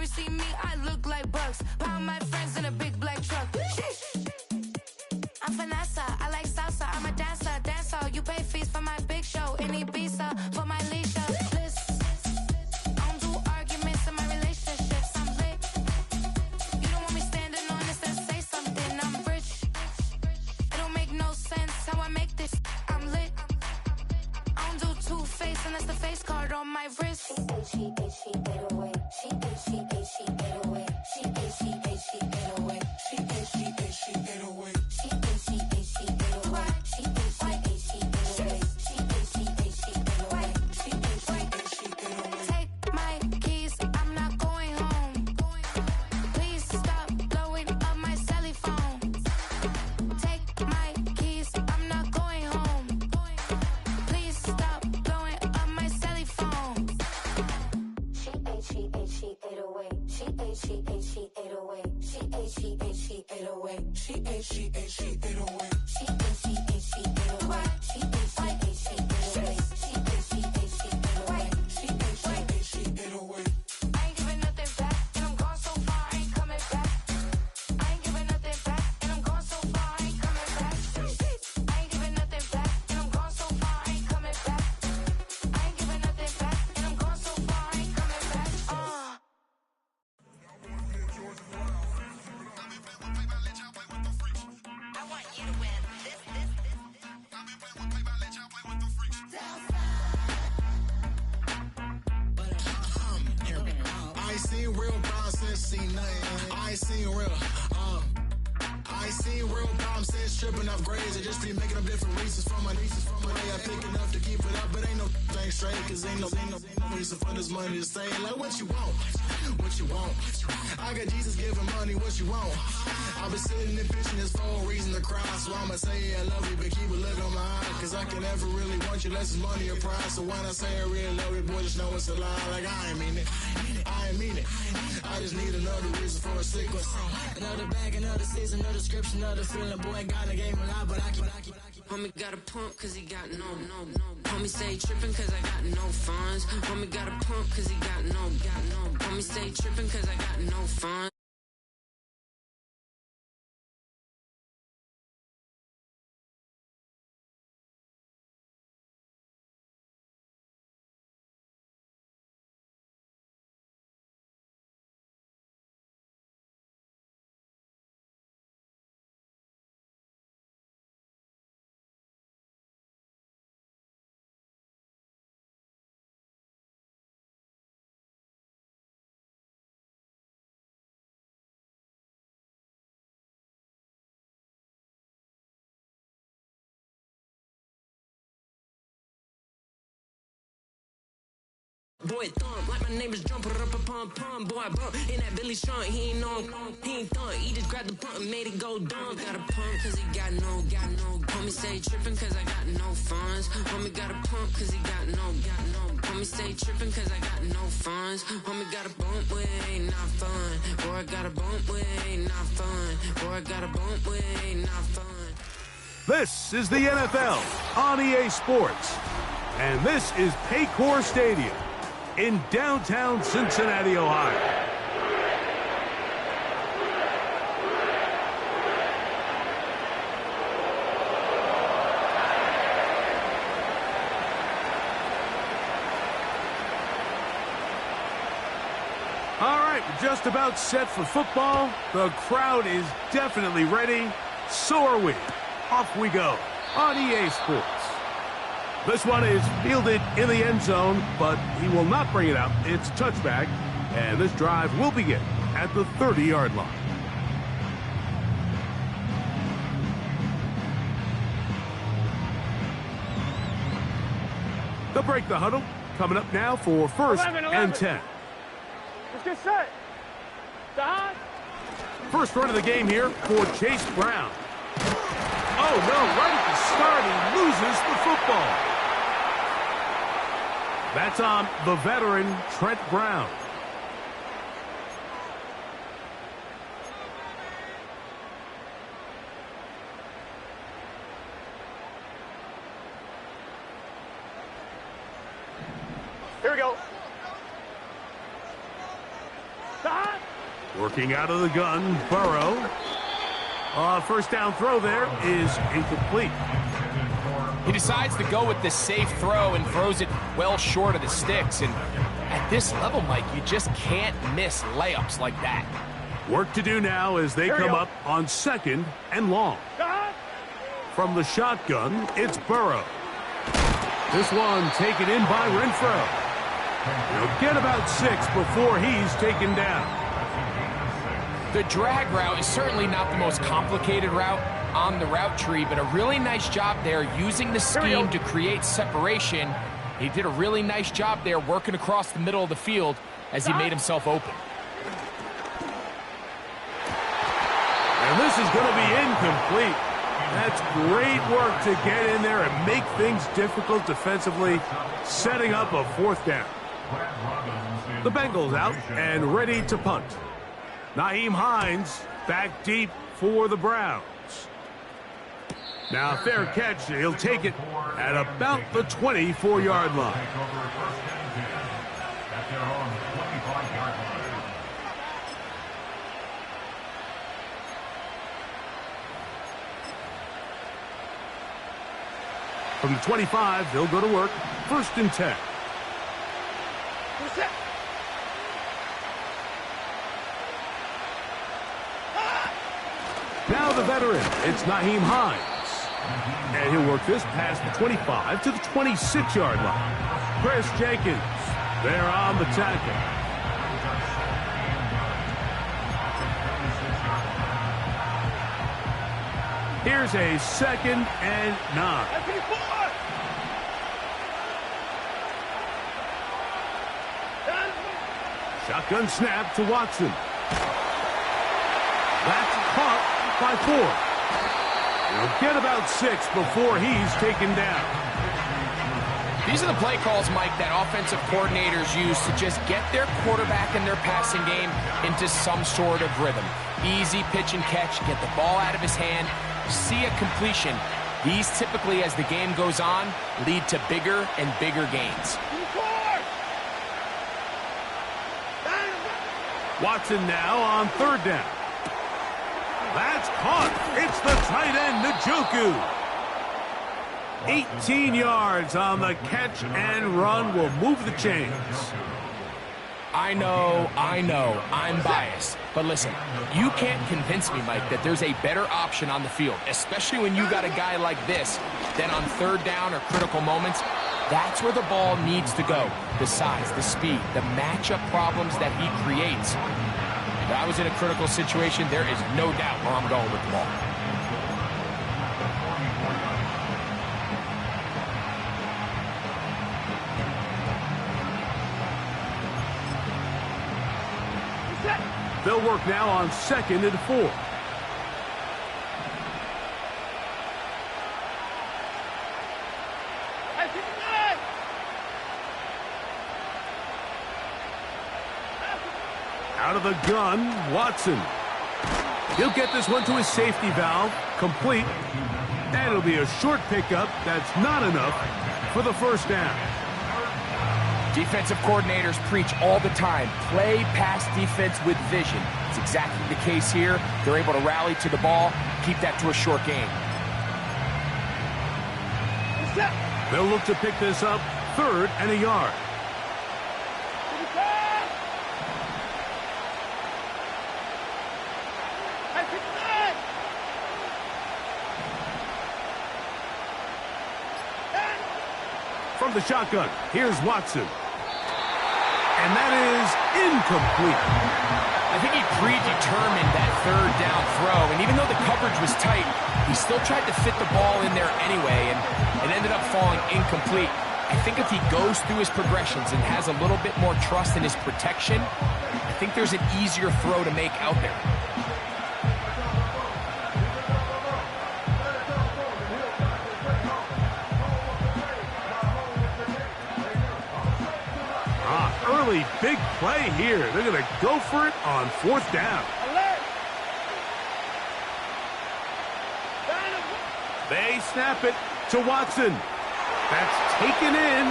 see me, I look like Bucks. Pound my friends in a big black truck. I'm Vanessa, I like salsa, I'm a dancer, you pay fees for my big show, in Ibiza, for my leisure, listen, I don't do arguments in my relationships, I'm lit, you don't want me standing on this and say something, I'm rich, it don't make no sense how I make this, I'm lit, I don't do two-face unless the face card on my wrist. She 808, she 808, she 808, she 808, she 808, she 808, she 808. Take my keys, I'm not going home. Please stop blowing up my celly phone. Take my keys, I'm not going home. Please stop blowing up my celly phone. She 808, she 808, she 808, she 808, she 808, she 808, she 808, she 808. Tripping off grades, I just be making up different reasons for my nieces. From my day I pick enough to keep it up, but ain't no thing straight, cause ain't no reason for this money to stay. Like what you want, what you want. I got Jesus giving money, what you want. I've been sitting and pitching this for a reason to cry, so I'ma say I love you, but keep a look on my eye, cause I can never really want you unless it's money or prize. So when I say I really love you, boy, just know it's a lie. Like I ain't mean it, I ain't mean it. I just need another reason for a sequence. Another bag, another season, another description, another feeling. Boy, God, I gave him a lot, but I keep. Homie got a pump cause he got no. Homie stay tripping cause I got no funds. Homie got a pump cause he got no. Homie stay tripping cause I got no funds. Boy, thump, like my neighbors jumping up a pum. Boy, I bump in that Billy Sean, he ain't know, he ain't thump. He just grabbed the pump and made it go dumb. Got a pump cause he got no. Homie stay tripping cause I got no funds. Homie got a pump cause he got no. Homie stay tripping cause I got no funds. Homie got a bump with ain't not fun. Boy, I got a bump with ain't not fun. Boy, I got a bump with ain't not fun. This is the NFL on EA Sports. And this is Paycor Stadium in downtown Cincinnati, Ohio. All right, we're just about set for football. The crowd is definitely ready. So are we. Off we go on EA Sports. This one is fielded in the end zone, but he will not bring it out. It's a touchback, and this drive will begin at the 30-yard line. They'll break the huddle. Coming up now for first 11. And 10. Let's get set. Stop. First run of the game here for Chase Brown. Oh, no, right at the start, he loses the football. That's on the veteran, Trent Brown. Here we go. Stop. Working out of the gun, Burrow. First down throw there is incomplete. He decides to go with the safe throw and throws it well short of the sticks. And at this level, Mike, you just can't miss layups like that. Work to do now as they come up on 2nd and long. From the shotgun, it's Burrow. This one taken in by Renfro. He'll get about 6 before he's taken down. The drag route is certainly not the most complicated route on the route tree, but a really nice job there using the scheme to create separation. He did a really nice job there working across the middle of the field as he made himself open. And this is going to be incomplete. That's great work to get in there and make things difficult defensively, setting up a 4th down. The Bengals out and ready to punt. Nyheim Hines back deep for the Browns. Now fair catch. He'll take it at about the 24-yard line. From the 25, they'll go to work. 1st and 10. Now the veteran, it's Nyheim Hines. And he'll work this past the 25 to the 26-yard line. Chris Jenkins, there on the tackle. Here's a 2nd and 9. Shotgun snap to Watson. That's caught by 4. He'll get about 6 before he's taken down. These are the play calls, Mike, that offensive coordinators use to just get their quarterback and their passing game into some sort of rhythm. Easy pitch and catch, get the ball out of his hand, see a completion. These typically, as the game goes on, lead to bigger and bigger gains. Watson now on 3rd down. That's caught. It's the tight end, Njoku. 18 yards on the catch and run will move the chains. I know, I'm biased. But listen, you can't convince me, Mike, that there's a better option on the field, especially when you got a guy like this, then on 3rd down or critical moments, that's where the ball needs to go. The size, the speed, the matchup problems that he creates. If I was in a critical situation, there is no doubt where I'm going with the ball. They'll work now on 2nd and 4. Out of the gun, Watson. He'll get this one to his safety valve, complete. And it'll be a short pickup. That's not enough for the 1st down. Defensive coordinators preach all the time, play pass defense with vision. It's exactly the case here. They're able to rally to the ball, keep that to a short gain. They'll look to pick this up 3rd and a yard. From the shotgun, here's Watson. And that is incomplete. I think he predetermined that 3rd down throw, and even though the coverage was tight, he still tried to fit the ball in there anyway, and it ended up falling incomplete. I think if he goes through his progressions and has a little bit more trust in his protection, I think there's an easier throw to make out there. Early big play here. They're going to go for it on 4th down. They snap it to Watson. That's taken in.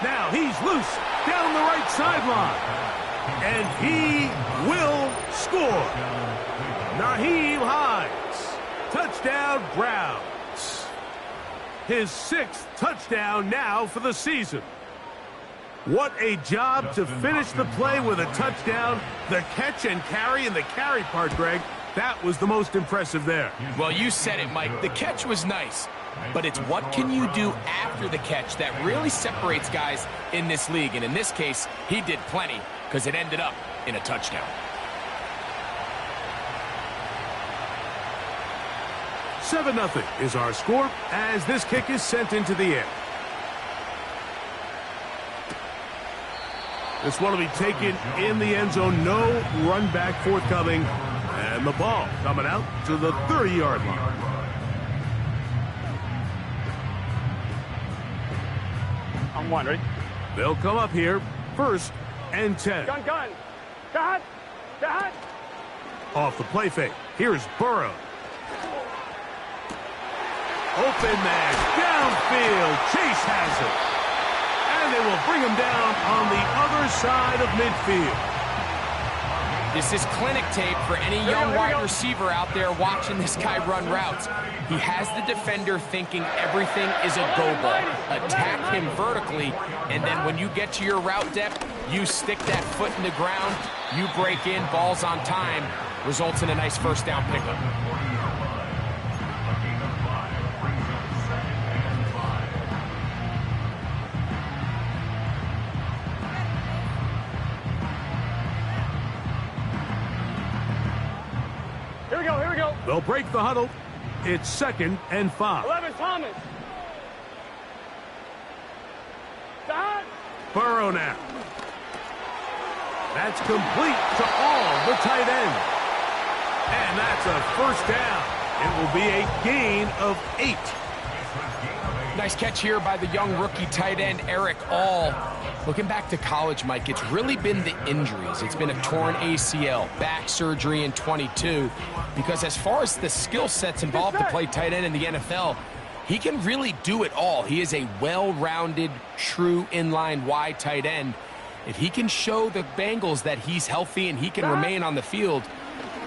Now he's loose down the right sideline. And he will score. Naheem Hines. Touchdown, Browns. His 6th touchdown now for the season. What a job to finish the play with a touchdown. The catch and carry, and the carry part, Greg, that was the most impressive there. Well, you said it, Mike. The catch was nice, but it's what can you do after the catch that really separates guys in this league. And in this case, he did plenty because it ended up in a touchdown. 7-0 is our score as this kick is sent into the air. This one will be taken in the end zone. No run back forthcoming. And the ball coming out to the 30-yard line. On 1, ready? They'll come up here, 1st and 10. Gun. Dad. Off the play fake. Here's Burrow. Open man, downfield. Chase has it. And they will bring him down on the other side of midfield. This is clinic tape for any young wide receiver out there watching this guy run routes. He has the defender thinking everything is a go ball. Attack him vertically, and then when you get to your route depth, you stick that foot in the ground, you break in, balls on time, results in a nice first down pickup. Here we go. They'll break the huddle. It's 2nd and 5. 11, Thomas. Dad. Burrow now. That's complete to all the tight end. And that's a first down. It will be a gain of 8. Nice catch here by the young rookie tight end, Eric All. Looking back to college, Mike, it's really been the injuries. It's been a torn ACL, back surgery in 22. Because as far as the skill sets involved to play tight end in the NFL, he can really do it all. He is a well-rounded, true inline wide tight end. If he can show the Bengals that he's healthy and he can remain on the field,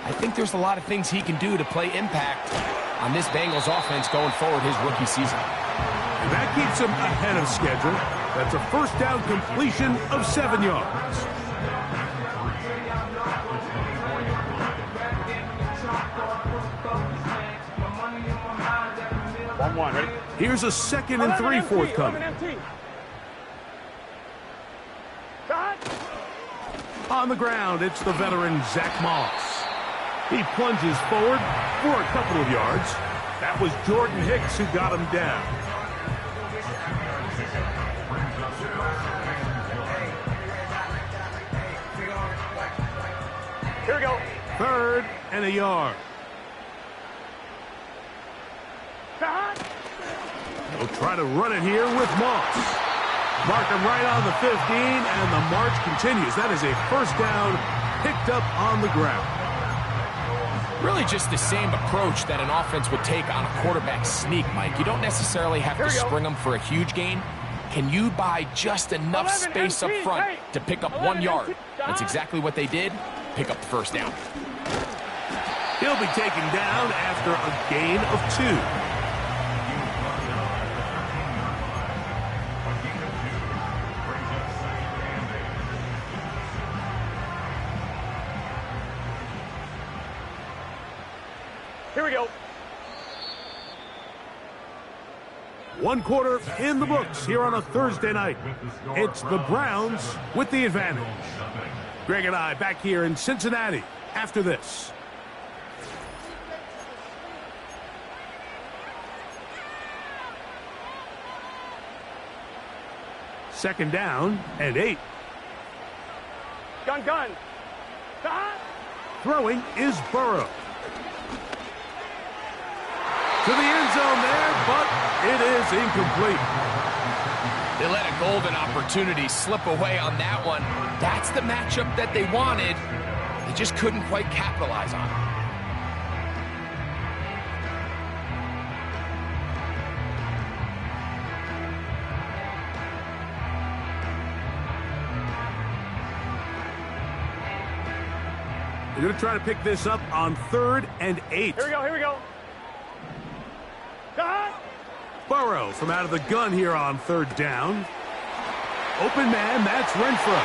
I think there's a lot of things he can do to play impact on this Bengals offense going forward his rookie season. And that keeps him ahead of schedule. That's a first down completion of 7 yards. One, ready? Here's a 2nd and 3 forthcoming. On the ground, it's the veteran Zach Moss. He plunges forward for a couple of yards. That was Jordan Hicks who got him down. Here we go. 3rd and a yard. They'll try to run it here with Moss. Mark him right on the 15, and the march continues. That is a first down picked up on the ground. Really just the same approach that an offense would take on a quarterback sneak, Mike. You don't necessarily have to spring them for a huge gain. Can you buy just enough space up front to pick up 1 yard? That's exactly what they did. Pick up the first down. He'll be taken down after a gain of 2. Here we go. 1 quarter in the books here on a Thursday night. It's the Browns with the advantage. Greg and I back here in Cincinnati after this. Second down and 8. Gun. Throwing is Burrow. To the end zone there, but it is incomplete. They let a golden opportunity slip away on that one. That's the matchup that they wanted. They just couldn't quite capitalize on it. They're going to try to pick this up on 3rd and 8. Here we go, here we go. Cut! Burrow from out of the gun here on 3rd down. Open man, that's Renfro.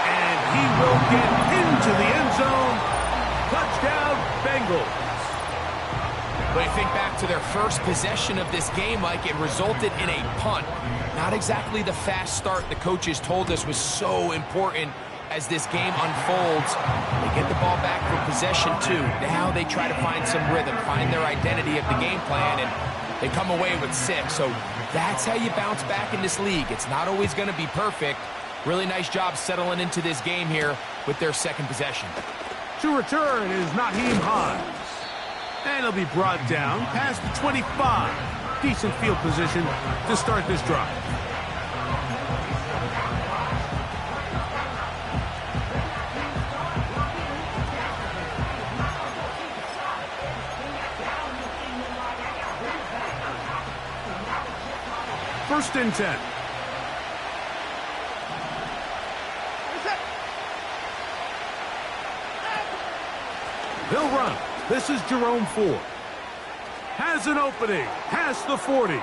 And he will get into the end zone. Touchdown, Bengals. When you think back to their first possession of this game, Mike, it resulted in a punt. Not exactly the fast start the coaches told us was so important as this game unfolds. They get the ball back for possession 2. Now they try to find some rhythm, find their identity of the game plan, and they come away with 6. So that's how you bounce back in this league. It's not always going to be perfect. Really nice job settling into this game here with their second possession. To return is Naheem Hines. And he'll be brought down past the 25. Decent field position to start this drive. First and 10. They'll run. This is Jerome Ford. Has an opening. Past the 40.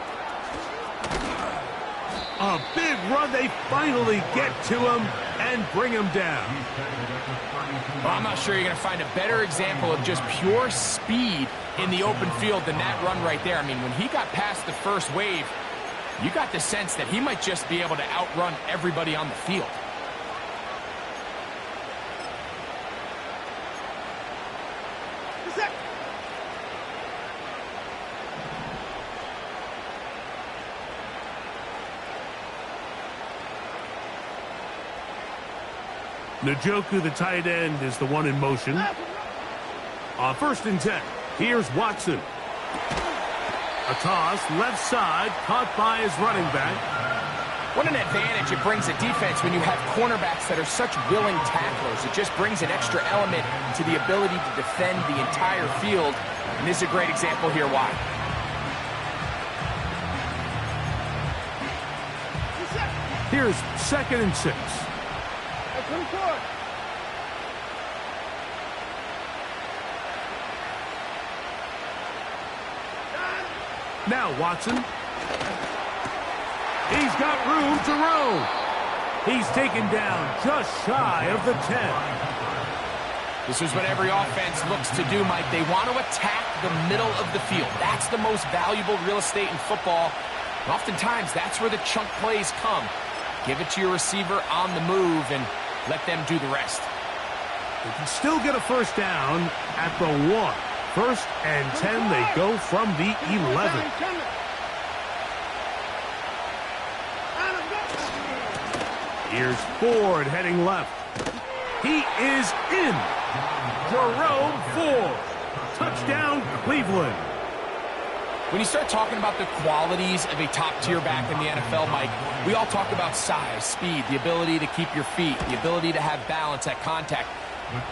A big run. They finally get to him and bring him down. Well, I'm not sure you're going to find a better example of just pure speed in the open field than that run right there. I mean, when he got past the first wave, you got the sense that he might just be able to outrun everybody on the field. Njoku, the tight end, is the one in motion. On 1st and 10, here's Watson. A toss, left side, caught by his running back. What an advantage it brings a defense when you have cornerbacks that are such willing tacklers. It just brings an extra element to the ability to defend the entire field. And this is a great example here why. Here's 2nd and 6. Now Watson. He's got room to roam. He's taken down just shy of the 10. This is what every offense looks to do, Mike. They want to attack the middle of the field. That's the most valuable real estate in football. And oftentimes, that's where the chunk plays come. Give it to your receiver on the move and let them do the rest. They can still get a first down at the 1. 1st and 10, they go from the 11. Here's Ford heading left. He is in. Jerome Ford. Touchdown, Cleveland. When you start talking about the qualities of a top-tier back in the NFL, Mike, we all talk about size, speed, the ability to keep your feet, the ability to have balance at contact.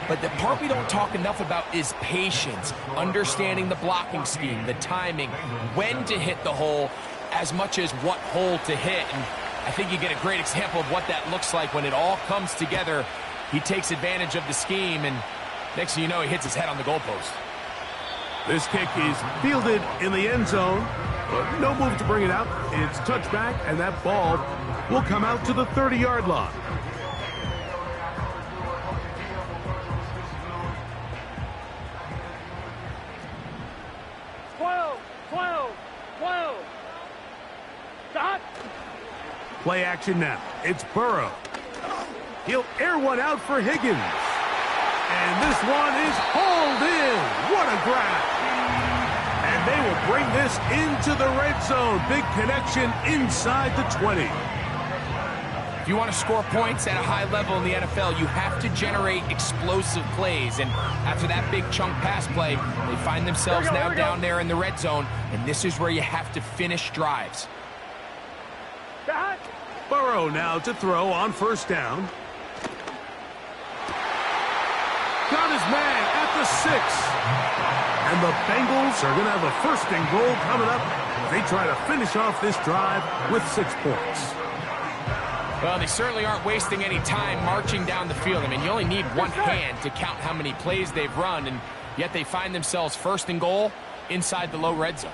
But the part we don't talk enough about is patience, understanding the blocking scheme, the timing, when to hit the hole, as much as what hole to hit. And I think you get a great example of what that looks like when it all comes together. He takes advantage of the scheme, and next thing you know, he hits his head on the goalpost. This kick is fielded in the end zone, but no move to bring it out. It's touchback, and that ball will come out to the 30-yard line. Play action now. It's Burrow. He'll air one out for Higgins. And this one is hauled in. What a grab. And they will bring this into the red zone. Big connection inside the 20. If you want to score points at a high level in the NFL, you have to generate explosive plays. And after that big chunk pass play, they find themselves now down there in the red zone. And this is where you have to finish drives. Burrow now to throw on first down. Got his man at the 6. And the Bengals are going to have a 1st and goal coming up. They try to finish off this drive with 6 points. Well, they certainly aren't wasting any time marching down the field. I mean, you only need one hand to count how many plays they've run, and yet they find themselves first and goal inside the low red zone.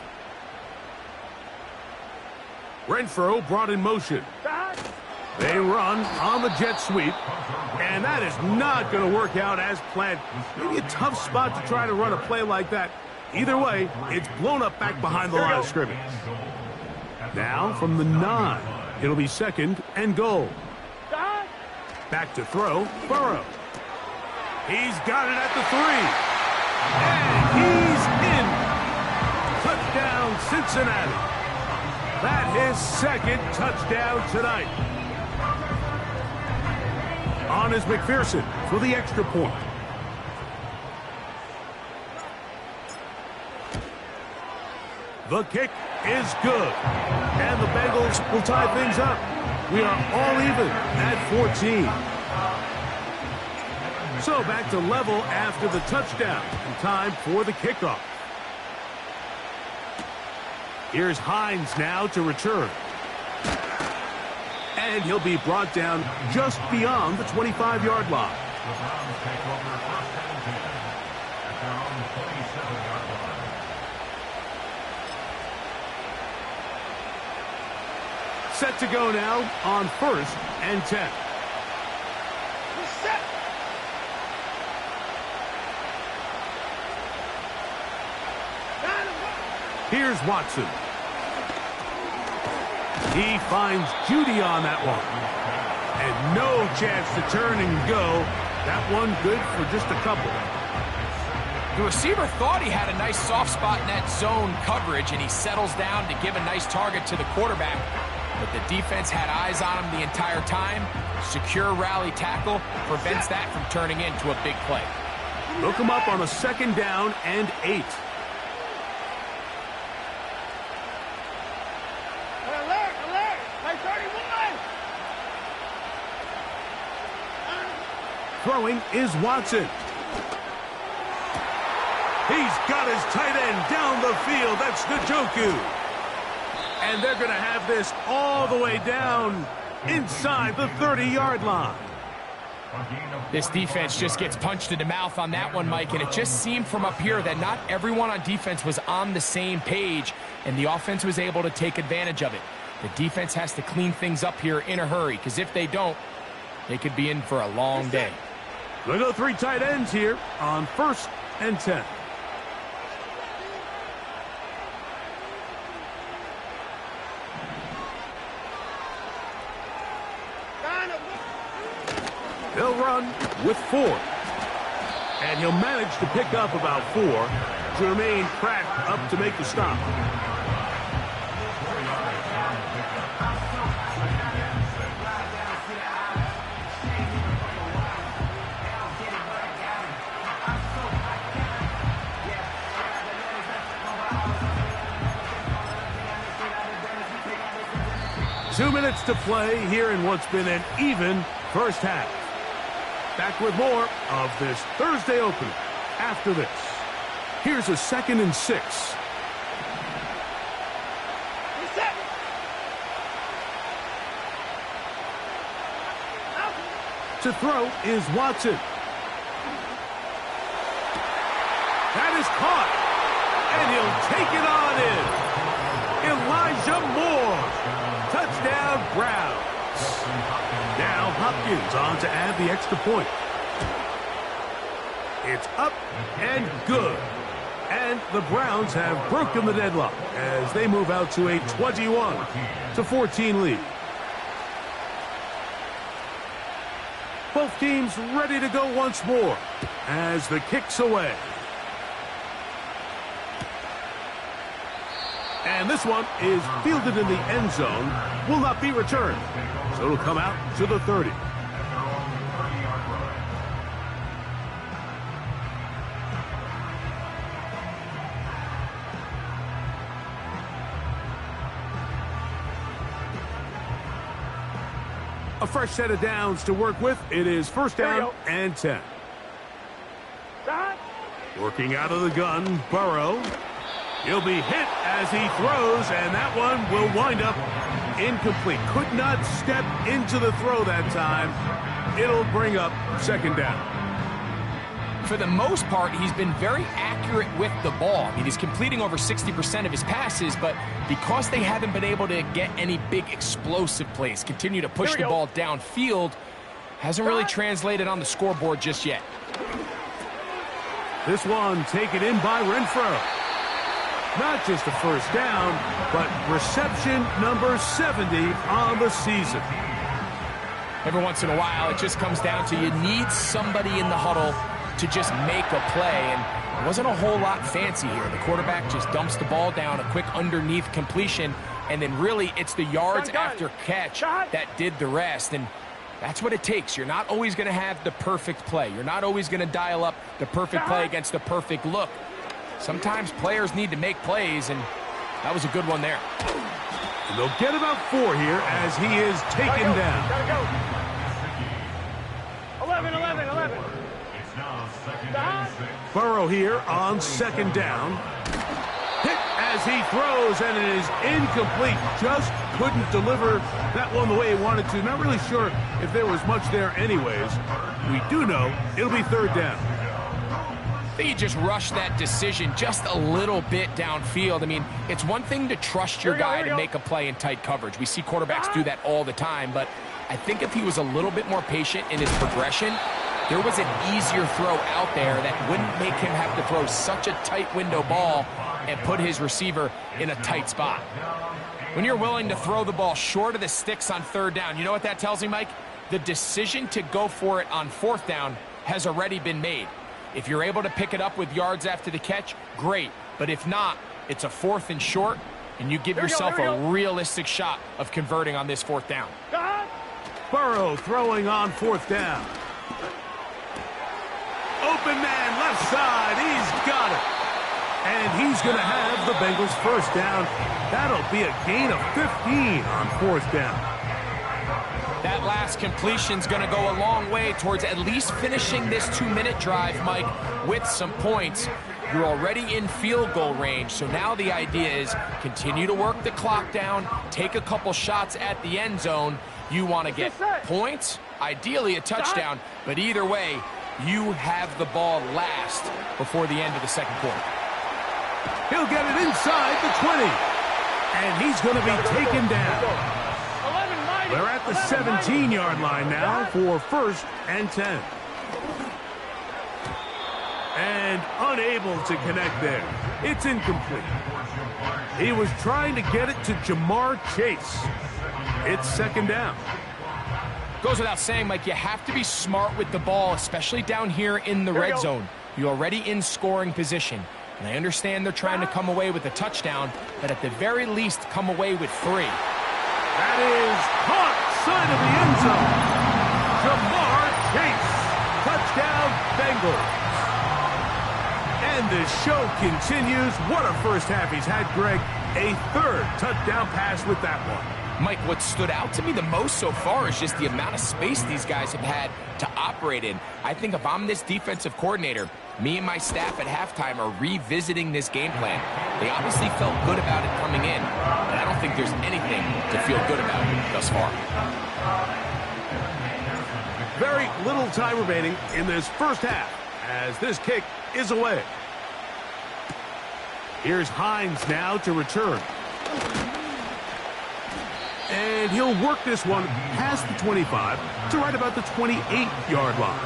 Renfro brought in motion. They run on the jet sweep, and that is not going to work out as planned. Maybe a tough spot to try to run a play like that. Either way, it's blown up back behind the line of scrimmage. Now from the 9, it'll be second and goal. Back to throw, Burrow. He's got it at the 3. And he's in. Touchdown, Cincinnati. That is second touchdown tonight. On is McPherson for the extra point. The kick is good. And the Bengals will tie things up. We are all even at 14. So back to level after the touchdown. And time for the kickoff. Here's Hines now to return. And he'll be brought down just beyond the 25-yard line. Set to go now on 1st and 10. Here's Watson. He finds Judy on that one. And no chance to turn and go. That one good for just a couple. The receiver thought he had a nice soft spot in that zone coverage, and he settles down to give a nice target to the quarterback. But the defense had eyes on him the entire time. Secure rally tackle prevents that from turning into a big play. Look him up on a 2nd down and 8. Throwing is Watson. He's got his tight end down the field. That's Njoku. And they're going to have this all the way down inside the 30-yard line. This defense just gets punched in the mouth on that one, Mike, and it just seemed from up here that not everyone on defense was on the same page, and the offense was able to take advantage of it. The defense has to clean things up here in a hurry, because if they don't, they could be in for a long day. We'll go 3 tight ends here on 1st and 10. He'll run with 4. And he'll manage to pick up about 4. Jermaine Pratt up to make the stop. Two minutes to play here in what's been an even first half. Back with more of this Thursday opener after this. Here's a 2nd and 6. To throw is Watson. That is caught. And he'll take it on in. Elijah Moore. Touchdown, Browns. Now Hopkins on to add the extra point. It's up and good. And the Browns have broken the deadlock as they move out to a 21-14 lead. Both teams ready to go once more as the kick's away. And this one is fielded in the end zone, will not be returned. So it'll come out to the 30. A fresh set of downs to work with. It is 1st down and 10. Working out of the gun, Burrow. He'll be hit as he throws, and that one will wind up incomplete. Could not step into the throw that time. It'll bring up second down. For the most part, he's been very accurate with the ball. I mean, he's completing over 60% of his passes, but because they haven't been able to get any big explosive plays, continue to push the ball downfield, hasn't really translated on the scoreboard just yet. This one taken in by Renfro. Not just a first down, but reception number 70 on the season. Every once in a while, it just comes down to you need somebody in the huddle to just make a play, and it wasn't a whole lot fancy here. The quarterback just dumps the ball down, a quick underneath completion, and then really it's the yards after catch that did the rest, and that's what it takes. You're not always going to have the perfect play. You're not always going to dial up the perfect play against the perfect look. Sometimes players need to make plays, and that was a good one there. And they'll get about 4 here as he is taken down. Gotta go. 11. Burrow here on second down. Hit as he throws, and it is incomplete. Just couldn't deliver that one the way he wanted to. Not really sure if there was much there anyways. We do know it'll be third down. I think he just rushed that decision just a little bit downfield. I mean, it's one thing to trust your guy to make a play in tight coverage. We see quarterbacks do that all the time, but I think if he was a little bit more patient in his progression, there was an easier throw out there that wouldn't make him have to throw such a tight window ball and put his receiver in a tight spot. When you're willing to throw the ball short of the sticks on third down, you know what that tells me, Mike? The decision to go for it on fourth down has already been made. If you're able to pick it up with yards after the catch, great. But if not, it's a 4th and short, and you give yourself a realistic shot of converting on this fourth down. Burrow throwing on fourth down. Open man, left side, he's got it. And he's going to have the Bengals first down. That'll be a gain of 15 on fourth down. That last completion's going to go a long way towards at least finishing this 2-minute drive, Mike, with some points. You're already in field goal range, so now the idea is continue to work the clock down, take a couple shots at the end zone. You want to get points, ideally a touchdown, but either way, you have the ball last before the end of the second quarter. He'll get it inside the 20, and he's going to be taken down. They're at the 17-yard line now for 1st and 10. And unable to connect there. It's incomplete. He was trying to get it to Jamar Chase. It's second down. Goes without saying, Mike, you have to be smart with the ball, especially down here in the red zone. You're already in scoring position. And I understand they're trying to come away with a touchdown, but at the very least, come away with 3. That is caught side of the end zone. Jamar Chase. Touchdown, Bengals. And the show continues. What a first half he's had, Greg. A 3rd touchdown pass with that one. Mike, what stood out to me the most so far is just the amount of space these guys have had to operate in. I think if I'm this defensive coordinator, me and my staff at halftime are revisiting this game plan. They obviously felt good about it coming in, but I don't think there's anything to feel good about thus far. Very little time remaining in this first half as this kick is away. Here's Hines now to return. And he'll work this one past the 25 to right about the 28-yard line.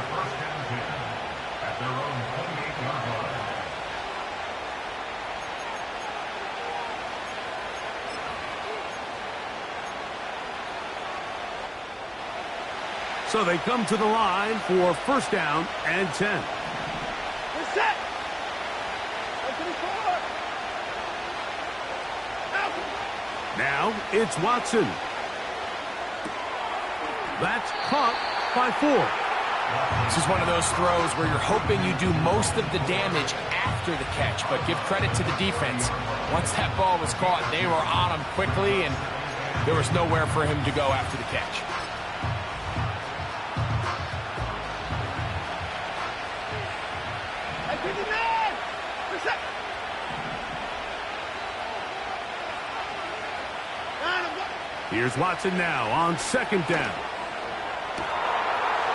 So they come to the line for 1st down and 10. We're set. Now it's Watson. That's caught by 4. This is one of those throws where you're hoping you do most of the damage after the catch, but give credit to the defense. Once that ball was caught, they were on him quickly, and there was nowhere for him to go after the catch. Here's Watson now on second down.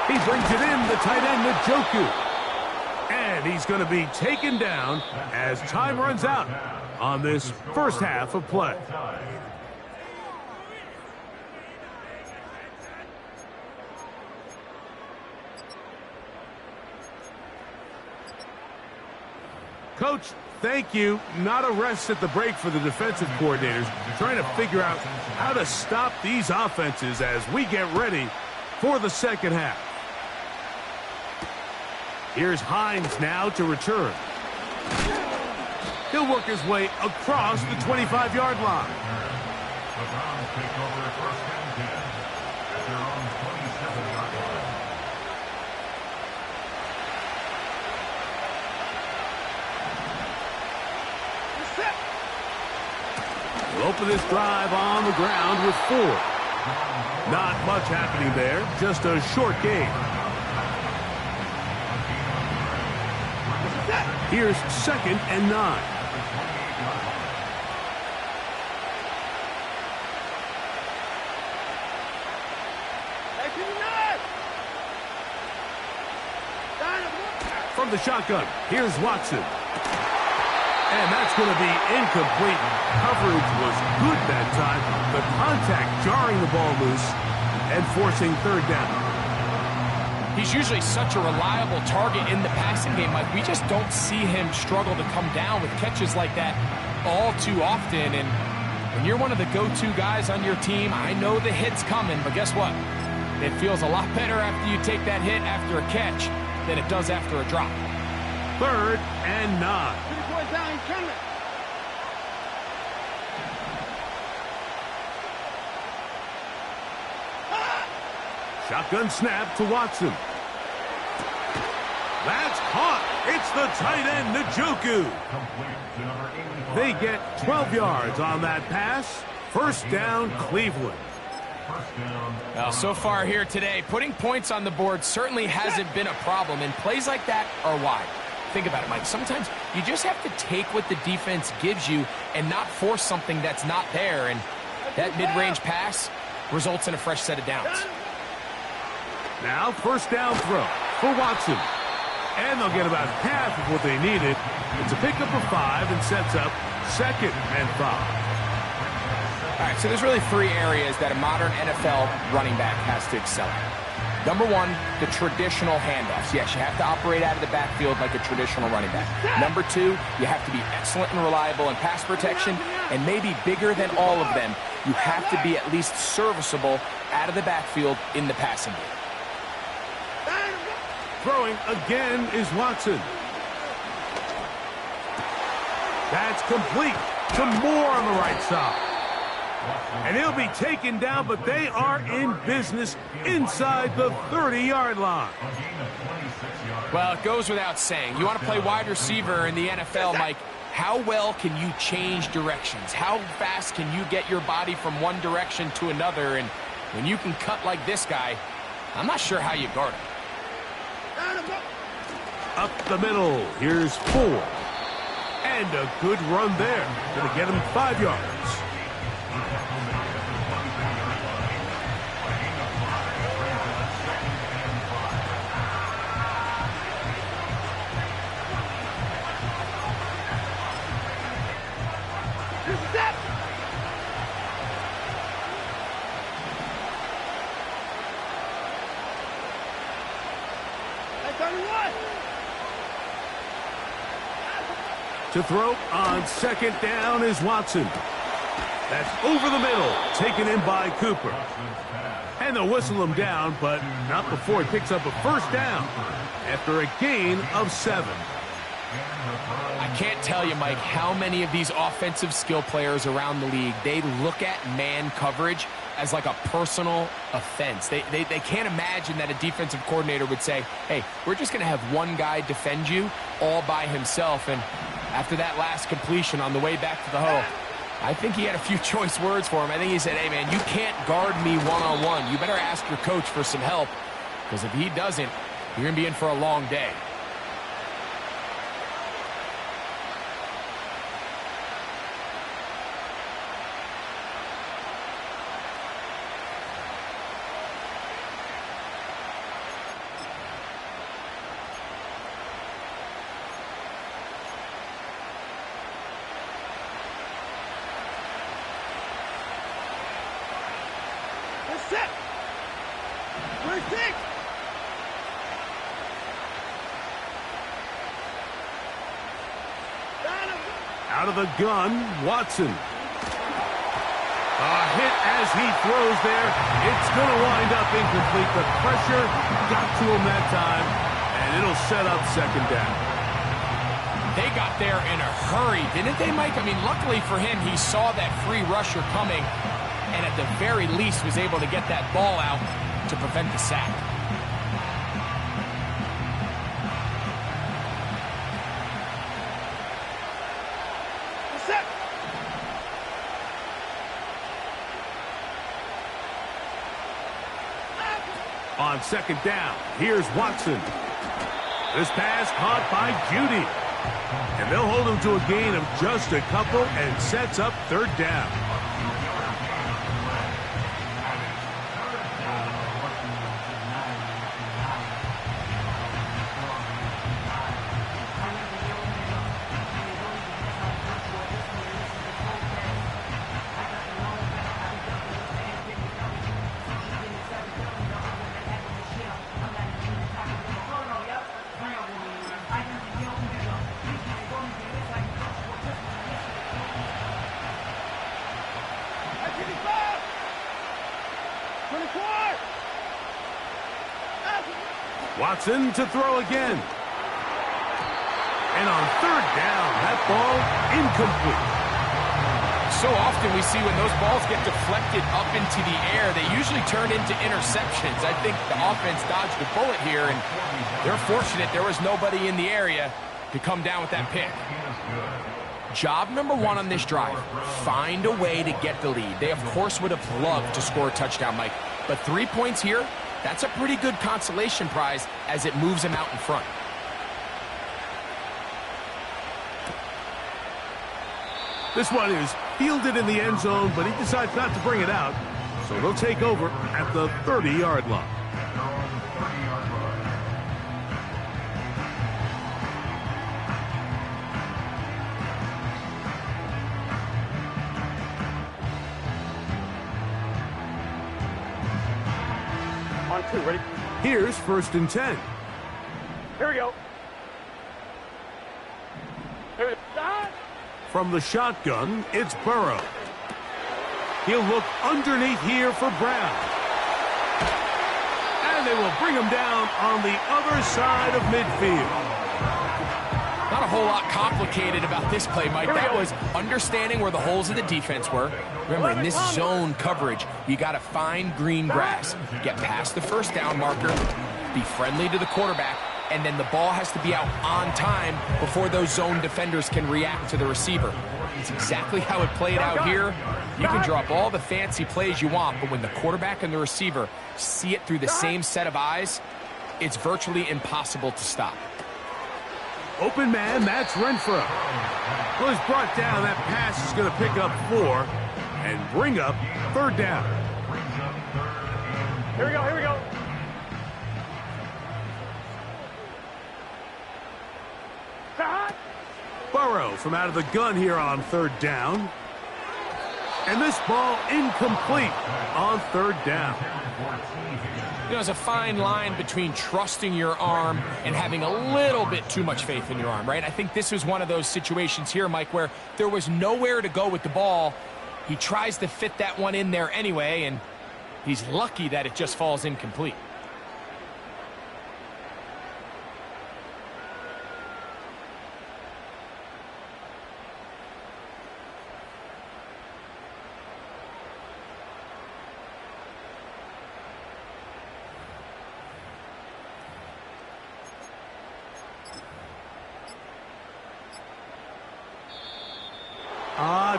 He brings it in, the tight end, Njoku. And he's going to be taken down as time runs out on this first half of play. Coach, thank you. Not a rest at the break for the defensive coordinators, trying to figure out how to stop these offenses as we get ready for the second half. Here's Hines now to return. He'll work his way across the 25-yard line. The Browns take over first and 10 at their own 27-yard line. We'll open this drive on the ground with 4. Not much happening there, just a short gain. Here's second and 9. From the shotgun, here's Watson. And that's going to be incomplete. Coverage was good that time. The contact jarring the ball loose and forcing third down. He's usually such a reliable target in the passing game. Like, we just don't see him struggle to come down with catches like that all too often. And when you're one of the go-to guys on your team, I know the hit's coming, but guess what? It feels a lot better after you take that hit after a catch than it does after a drop. Third and 9. Shotgun snap to Watson. That's caught. It's the tight end, Njoku. They get 12 yards on that pass. First down, Cleveland. Well, so far here today, putting points on the board certainly hasn't been a problem, and plays like that are why. Think about it, Mike. Sometimes you just have to take what the defense gives you and not force something that's not there, and that mid-range pass results in a fresh set of downs. Now first down throw for Watson. And they'll get about half of what they needed. It's a pickup of 5 and sets up second and 5. All right, so there's really 3 areas that a modern NFL running back has to excel at. Number 1, the traditional handoffs. Yes, you have to operate out of the backfield like a traditional running back. Number 2, you have to be excellent and reliable in pass protection. And maybe bigger than all of them, you have to be at least serviceable out of the backfield in the passing game. Throwing again is Watson. That's complete to Moore on the right side. And he'll be taken down, but they are in business inside the 30-yard line. Well, it goes without saying. You want to play wide receiver in the NFL, Mike, how well can you change directions? How fast can you get your body from one direction to another? And when you can cut like this guy, I'm not sure how you guard him. Up the middle, here's 4. And a good run there. Going to get him 5 yards. To throw on second down is Watson. That's over the middle, taken in by Cooper. And they'll whistle him down, but not before he picks up a first down after a gain of 7. I can't tell you, Mike, how many of these offensive skill players around the league, they look at man coverage as like a personal offense. They can't imagine that a defensive coordinator would say, hey, we're just going to have one guy defend you all by himself. And after that last completion on the way back to the huddle, I think he had a few choice words for him. I think he said, hey, man, you can't guard me one-on-one. You better ask your coach for some help, because if he doesn't, you're going to be in for a long day. Out of the gun, Watson. A hit as he throws there. It's going to wind up incomplete. The pressure got to him that time, and it'll set up second down. They got there in a hurry, didn't they, Mike? I mean, luckily for him, he saw that free rusher coming, and at the very least was able to get that ball out to prevent the sack. On second down, here's Watson. This pass caught by Judy. And they'll hold him to a gain of just a couple and sets up third down. Watson to throw again. And on third down, that ball incomplete. So often we see when those balls get deflected up into the air, they usually turn into interceptions. I think the offense dodged a bullet here, and they're fortunate there was nobody in the area to come down with that pick. Job number one on this drive, find a way to get the lead. They, of course, would have loved to score a touchdown, Mike, but 3 points here, that's a pretty good consolation prize as it moves them out in front. This one is fielded in the end zone, but he decides not to bring it out. So they'll take over at the 30-yard line. On two, ready? Here's 1st and 10. Here we go. Here we go. From the shotgun, it's Burrow. He'll look underneath here for Brown. And they will bring him down on the other side of midfield. Not a whole lot complicated about this play, Mike. That was understanding where the holes of the defense were. Remember, in this zone coverage, you got to find green grass, get past the first down marker, be friendly to the quarterback, and then the ball has to be out on time before those zone defenders can react to the receiver. It's exactly how it played out here. You can draw up all the fancy plays you want, but when the quarterback and the receiver see it through the same set of eyes, it's virtually impossible to stop. Open man, that's Renfro. Well, he's brought down. That pass is going to pick up 4 and bring up third down. Here we go, here we go. Burrow from out of the gun here on third down. And this ball incomplete on third down. You know, there's a fine line between trusting your arm and having a little bit too much faith in your arm, right? I think this was one of those situations here, Mike, where there was nowhere to go with the ball. He tries to fit that one in there anyway, and he's lucky that it just falls incomplete.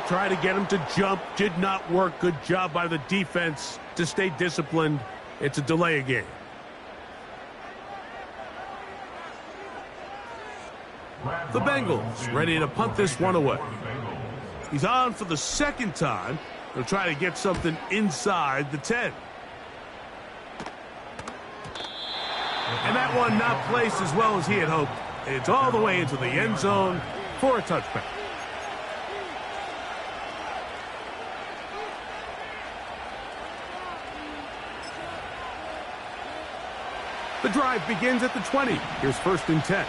Try to get him to jump. Did not work. Good job by the defense to stay disciplined. It's a delay game. The Bengals ready to punt this one away. He's on for the second time. They'll try to get something inside the 10. And that one not placed as well as he had hoped. It's all the way into the end zone for a touchback. The drive begins at the 20. Here's 1st and 10.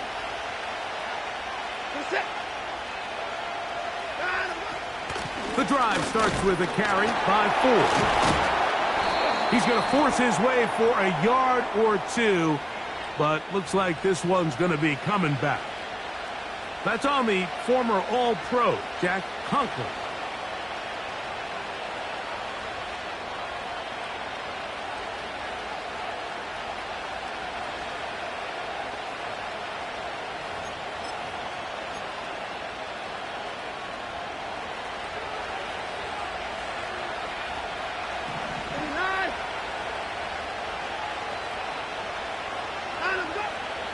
The drive starts with a carry by Ford. He's going to force his way for a yard or two, but looks like this one's going to be coming back. That's on the former All-Pro, Jack Conklin.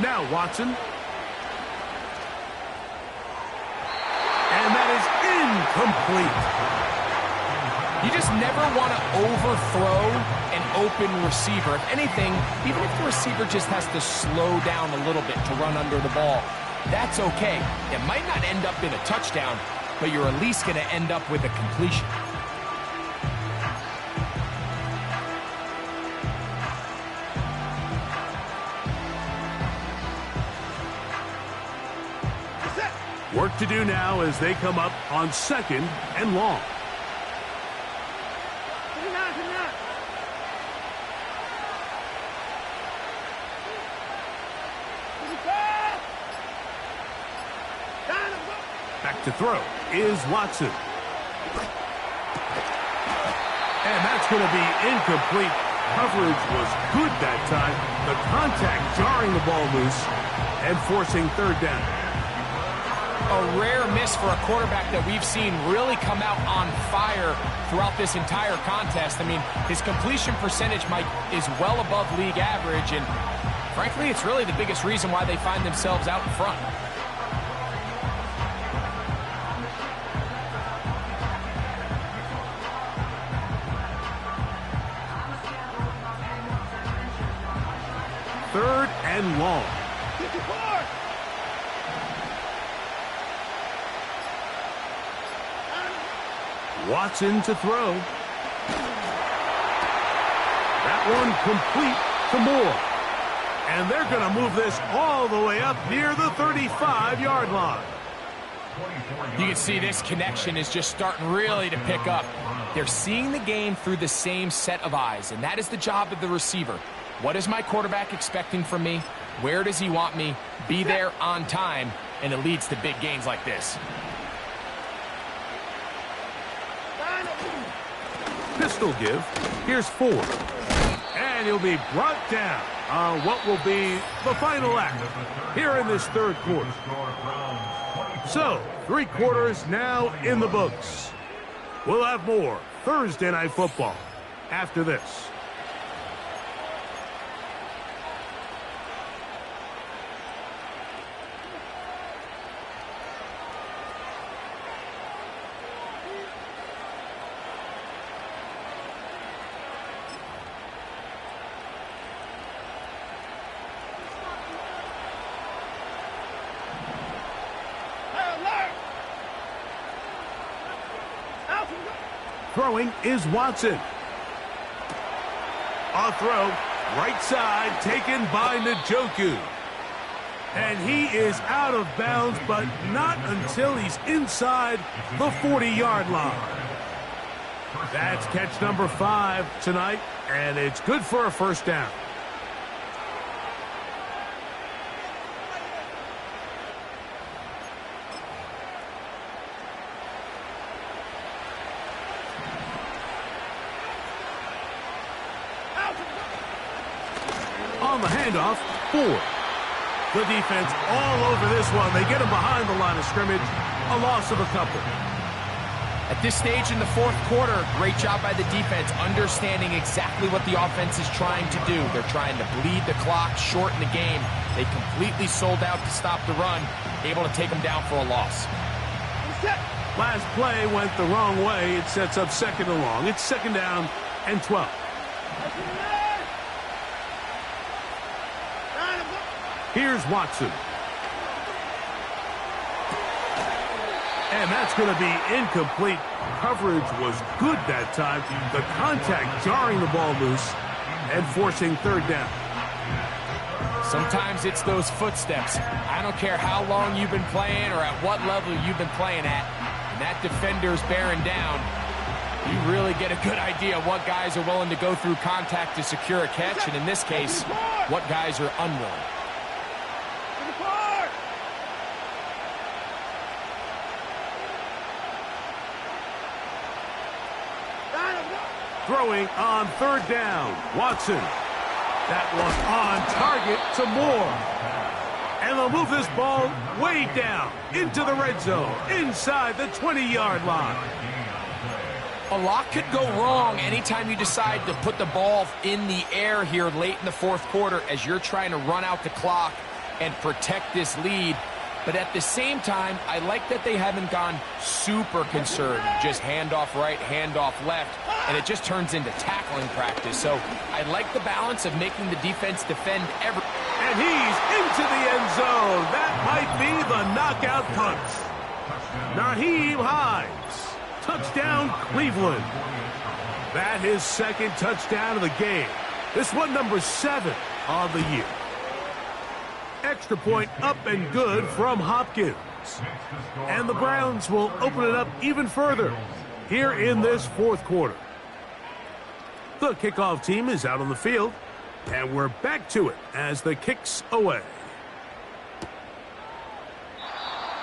Now Watson. And that is incomplete. You just never want to overthrow an open receiver. If anything, even if the receiver just has to slow down a little bit to run under the ball, that's okay. It might not end up in a touchdown, but you're at least going to end up with a completion. Work to do now as they come up on 2nd and long. Back to throw is Watson. And that's going to be incomplete. Coverage was good that time. The contact jarring the ball loose and forcing 3rd down. A rare miss for a quarterback that we've seen really come out on fire throughout this entire contest. I mean, his completion percentage, Mike, is well above league average, and frankly, it's really the biggest reason why they find themselves out in front. Third and long. Watson to throw. That one complete to Moore. And they're going to move this all the way up near the 35-yard line. You can see this connection is just starting really to pick up. They're seeing the game through the same set of eyes, and that is the job of the receiver. What is my quarterback expecting from me? Where does he want me? Be there on time, and it leads to big gains like this. Pistol give. Here's Ford. And he'll be brought down on what will be the final act here in this 3rd quarter. So, 3 quarters now in the books. We'll have more Thursday Night Football after this. Throwing is Watson. A throw, right side, taken by Njoku. And he is out of bounds, but not until he's inside the 40-yard line. That's catch number 5 tonight, and it's good for a 1st down. On the handoff, Ford. The defense all over this one. They get him behind the line of scrimmage. A loss of a couple. At this stage in the 4th quarter, great job by the defense, understanding exactly what the offense is trying to do. They're trying to bleed the clock, shorten the game. They completely sold out to stop the run, able to take them down for a loss. Last play went the wrong way. It sets up 2nd and long. It's 2nd down and 12. Here's Watson. And that's going to be incomplete. Coverage was good that time. The contact jarring the ball loose and forcing 3rd down. Sometimes it's those footsteps. I don't care how long you've been playing or at what level you've been playing at. and that defender's bearing down, you really get a good idea of what guys are willing to go through contact to secure a catch, and in this case, what guys are unwilling. Throwing on third down, Watson. That one on target to Moore. And they'll move this ball way down into the red zone, inside the 20-yard line. A lot could go wrong anytime you decide to put the ball in the air here late in the fourth quarter as you're trying to run out the clock and protect this lead. But at the same time, I like that they haven't gone super concerned. Just handoff right, handoff left, and it just turns into tackling practice. So I like the balance of making the defense defend every... And he's into the end zone. That might be the knockout punch. Naheem Hines. Touchdown, Cleveland. That his second touchdown of the game. This one number 7 of the year. Extra point up and good from Hopkins. And the Browns will open it up even further here in this fourth quarter. The kickoff team is out on the field, and we're back to it as the kick's away.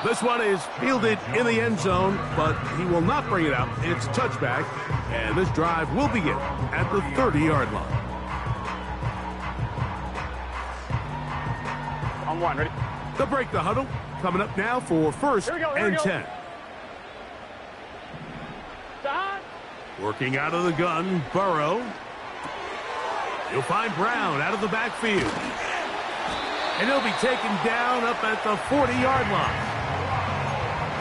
This one is fielded in the end zone, but he will not bring it out. It's touchback, and this drive will begin at the 30-yard line. On one, ready? They'll break the huddle. Coming up now for first and 10. Working out of the gun, Burrow. You'll find Brown out of the backfield. And he'll be taken down up at the 40-yard line.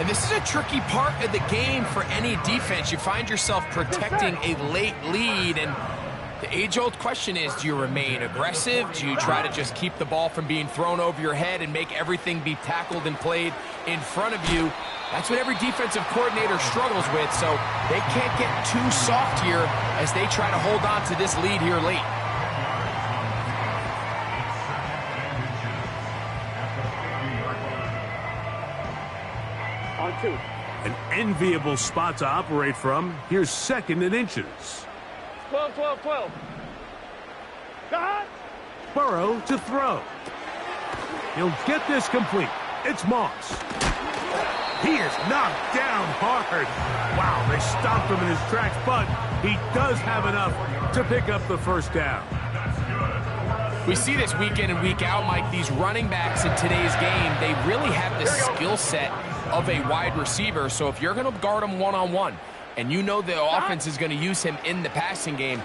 And this is a tricky part of the game for any defense. You find yourself protecting a late lead, and the age-old question is, do you remain aggressive? Do you try to just keep the ball from being thrown over your head and make everything be tackled and played in front of you? That's what every defensive coordinator struggles with, so they can't get too soft here as they try to hold on to this lead here late. On 2. An enviable spot to operate from. Here's second and inches. 12, 12, 12. Burrow to throw. He'll get this complete. It's Moss. He is knocked down hard. Wow, they stopped him in his tracks, but he does have enough to pick up the first down. We see this week in and week out, Mike. These running backs in today's game, they really have the skill set of a wide receiver. So if you're going to guard him one-on-one, and you know the offense is going to use him in the passing game,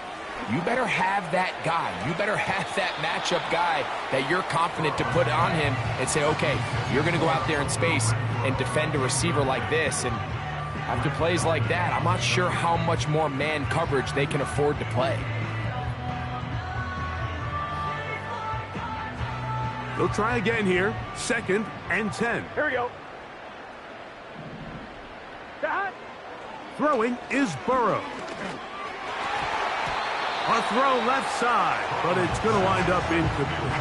you better have that guy. You better have that matchup guy that you're confident to put on him and say, okay, you're going to go out there in space and defend a receiver like this. And after plays like that, I'm not sure how much more man coverage they can afford to play. They'll try again here. Second and 10. Here we go. Throwing is Burrow. A throw left side, but it's going to wind up incomplete.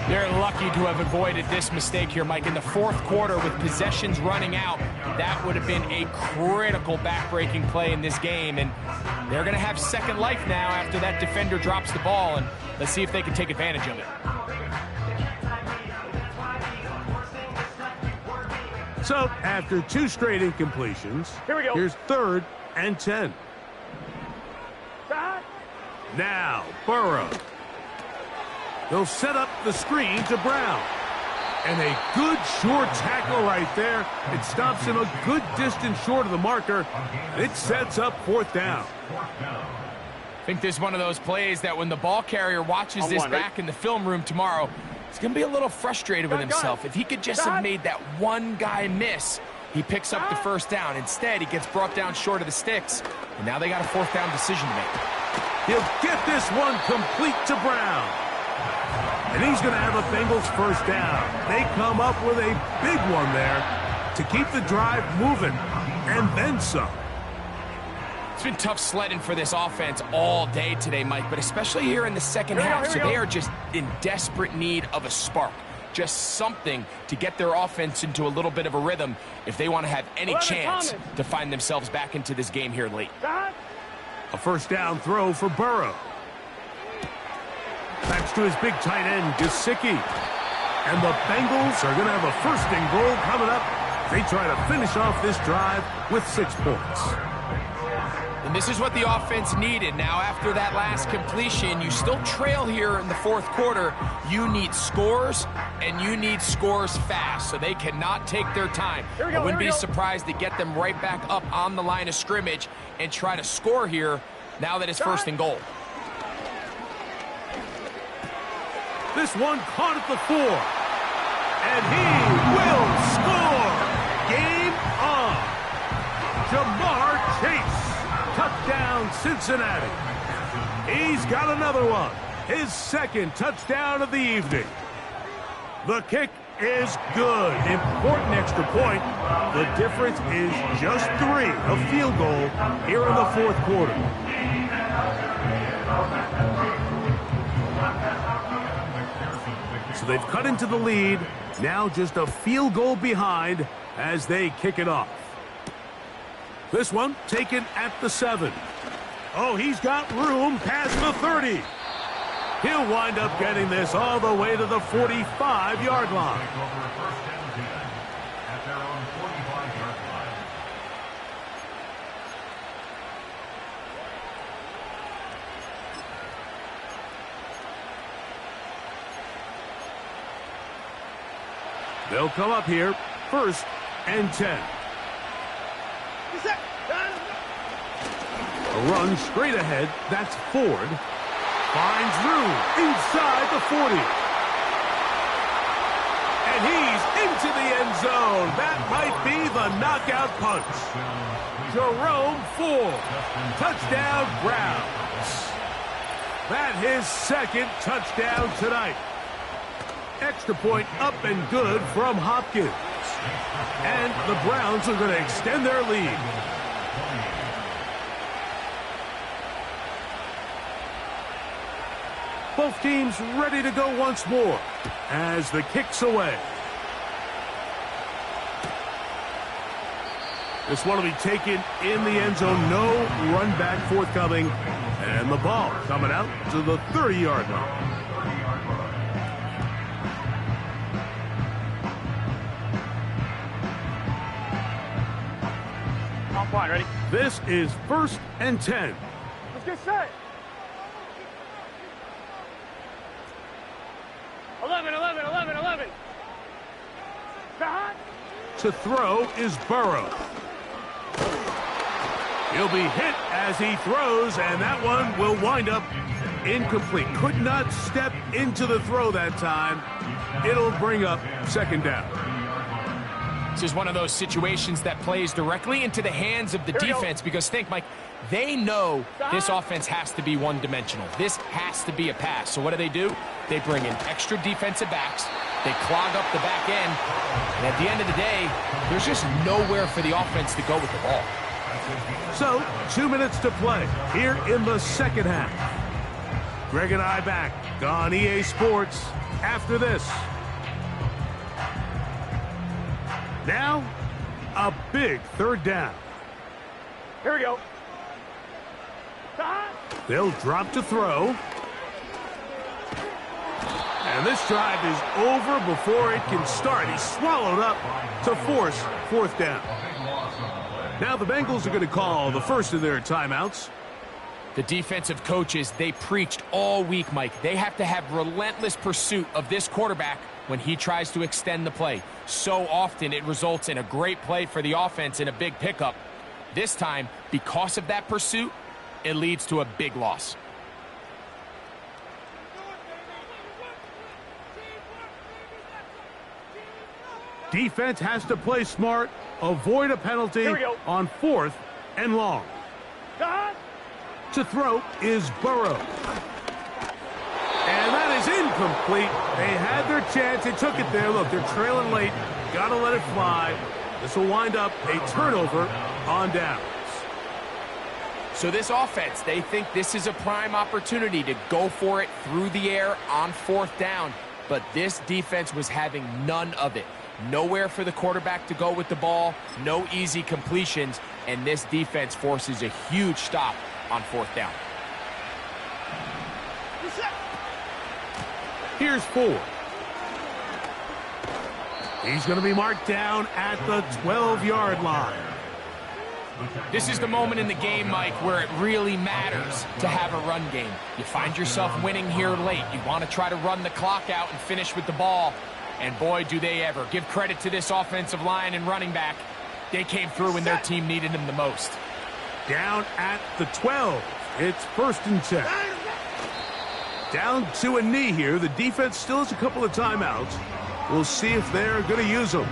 They're lucky to have avoided this mistake here, Mike. In the fourth quarter, with possessions running out, that would have been a critical back-breaking play in this game. And they're going to have second life now after that defender drops the ball. And let's see if they can take advantage of it. So, after 2 straight incompletions, here we go. Here's third and 10. Now, Burrow. They'll set up the screen to Brown. And a good short tackle right there. It stops him a good distance short of the marker. It sets up fourth down. I think this is one of those plays that when the ball carrier watches this back in the film room tomorrow, he's going to be a little frustrated with himself. If he could just have made that one guy miss, he picks up the first down. Instead, he gets brought down short of the sticks, and now they got a fourth down decision to make. He'll get this one complete to Brown. And he's going to have a Bengals first down. They come up with a big one there to keep the drive moving, and then some. It's been tough sledding for this offense all day today, Mike, but especially here in the second half. So they are just in desperate need of a spark. just something to get their offense into a little bit of a rhythm if they want to have any chance to find themselves back into this game here late. A first down throw for Burrow. Backs to his big tight end, Gesicki. And the Bengals are going to have a first and goal coming up. They try to finish off this drive with 6 points. And this is what the offense needed. Now, after that last completion, you still trail here in the fourth quarter. You need scores, and you need scores fast, so they cannot take their time. I wouldn't be surprised to get them right back up on the line of scrimmage and try to score here now that it's first and goal. This one caught at the 4. And he will score. Game on. Jamar Chase. Touchdown, Cincinnati. He's got another one. His second touchdown of the evening. The kick is good. Important extra point. The difference is just 3. A field goal here in the fourth quarter. So they've cut into the lead. Now just a field goal behind as they kick it off. This one taken at the 7. Oh, he's got room past the 30. He'll wind up getting this all the way to the 45-yard line. They'll come up here, 1st and 10. A run straight ahead, that's Ford. Finds room inside the 40. And he's into the end zone. That might be the knockout punch. Jerome Ford, touchdown Browns. That's his second touchdown tonight. Extra point up and good from Hopkins. And the Browns are going to extend their lead. Both teams ready to go once more as the kick's away. This one will be taken in the end zone. No run back forthcoming. And the ball coming out to the 30-yard line. Fine, ready? This is 1st and 10. Let's get set. 11. To throw is Burrow. He'll be hit as he throws, and that one will wind up incomplete. Could not step into the throw that time. It'll bring up 2nd down. This is one of those situations that plays directly into the hands of the defense because think, Mike, they know this offense has to be one-dimensional. This has to be a pass. So what do? They bring in extra defensive backs. They clog up the back end. And at the end of the day, there's just nowhere for the offense to go with the ball. So, 2 minutes to play here in the second half. Greg and I back on EA Sports after this. Now, a big 3rd down. Here we go. They'll drop to throw. And this drive is over before it can start. He's swallowed up to force 4th down. Now the Bengals are going to call the first of their timeouts. The defensive coaches, they preached all week, Mike. They have to have relentless pursuit of this quarterback when he tries to extend the play. So often it results in a great play for the offense and a big pickup. This time, because of that pursuit, it leads to a big loss. Defense has to play smart, avoid a penalty on 4th and long. To throw is Burrow. And that is incomplete. They had their chance. They took it there. Look, they're trailing late. Got to let it fly. This will wind up a turnover on downs. So this offense, they think this is a prime opportunity to go for it through the air on 4th down. but this defense was having none of it. Nowhere for the quarterback to go with the ball, no easy completions, and this defense forces a huge stop on 4th down. Here's 4. He's going to be marked down at the 12-yard line. This is the moment in the game, Mike, where it really matters to have a run game. You find yourself winning here late. You want to try to run the clock out and finish with the ball. And boy, do they ever. Give credit to this offensive line and running back. They came through when their team needed them the most. Down at the 12. It's 1st and 10. Down to a knee here. The defense still has a couple of timeouts. We'll see if they're going to use them.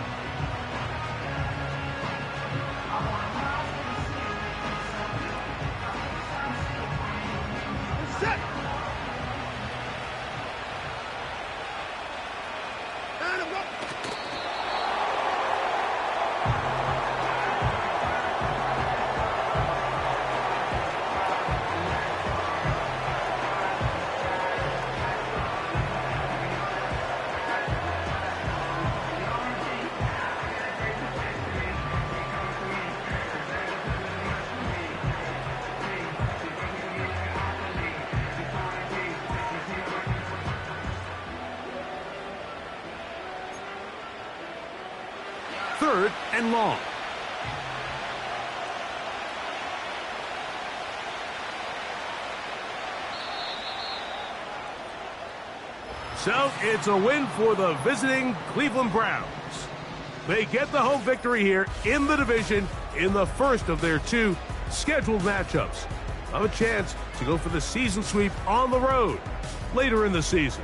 Third and long. So it's a win for the visiting Cleveland Browns. They get the home victory here in the division in the first of their 2 scheduled matchups. Have a chance to go for the season sweep on the road later in the season.